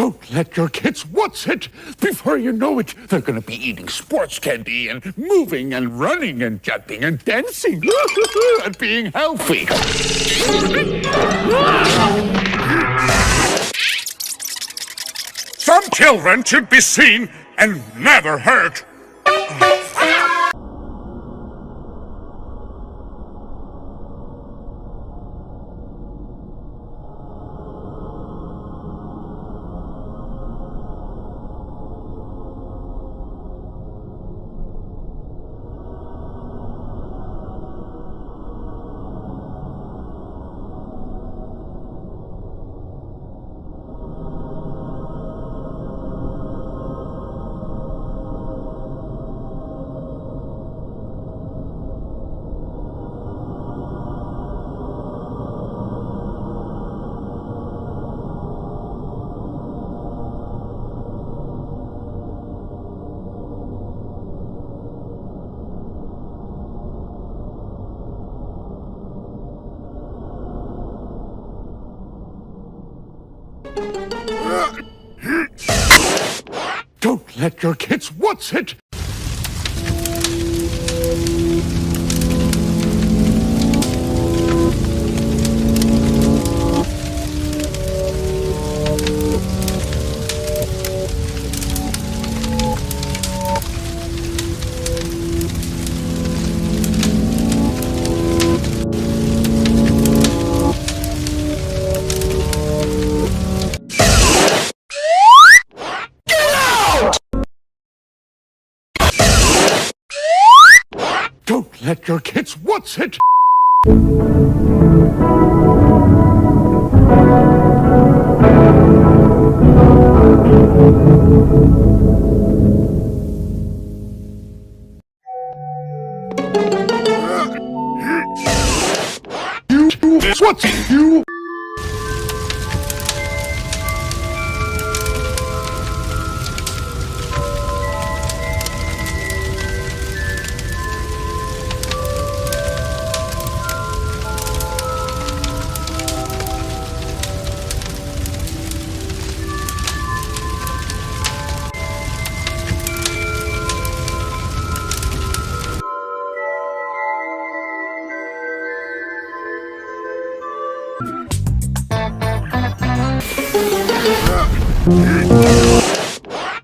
Don't let your kids what's it. Before you know it, they're going to be eating sports candy and moving and running and jumping and dancing and being healthy. Some children should be seen and never hurt. Don't let your kids what's it. Don't let your kids what's it. What's you?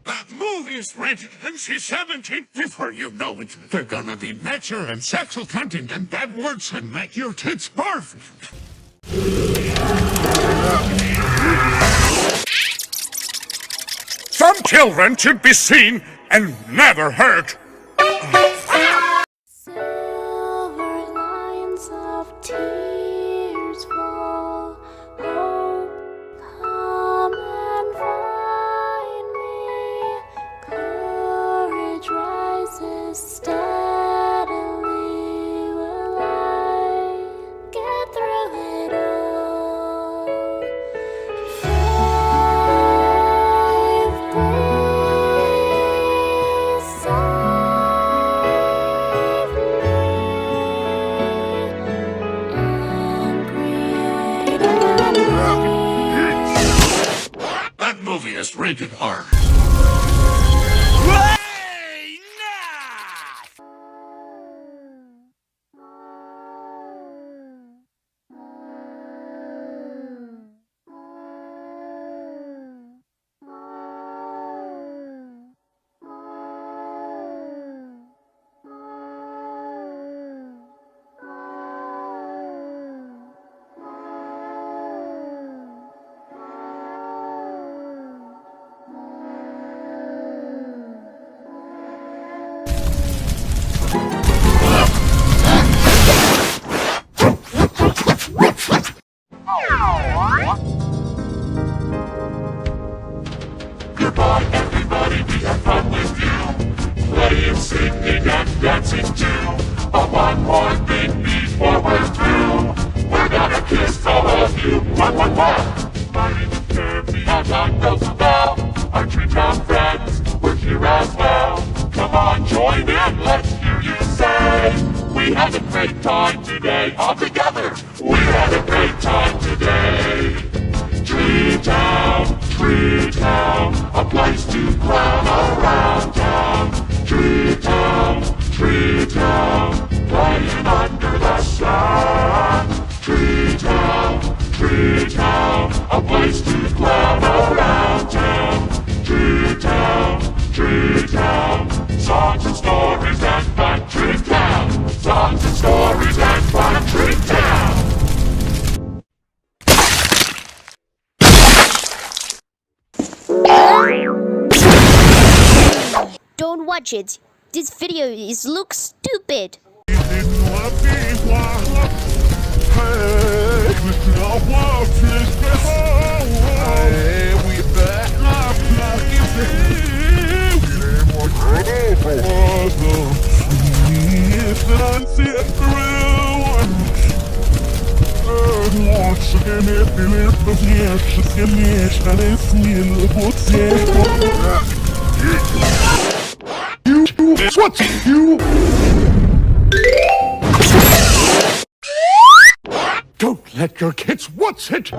That movie's rented and she's 17. Before you know it, they're gonna be mature and sexual content and bad words and make your kids barf. Some children should be seen and never hurt. Silver lines of tears fall. Hope, come and find me. Courage rises steadily. Will I get through it all? Faith, please save me and create a That movie is rated R. Goodbye, everybody, we have fun with you. Playing, singing, and dancing too. But one more thing before we're through. We're gonna kiss all of you. What? My name is Kirby, and I'm Roosevelt. Our tree-town friends, we're here as well. Come on, join in, let's hear you say. We had a great time today. All together, we had a great time today. Tree-town, Tree Town, a place to clown around town. Tree Town, playing under the sun. Tree Town, a place to clown around town. Tree Town, songs and stories and fun. Tree Town, songs and stories and fun. Tree Town. Don't watch it. This video looks stupid. What's you? Don't let your kids. What's it?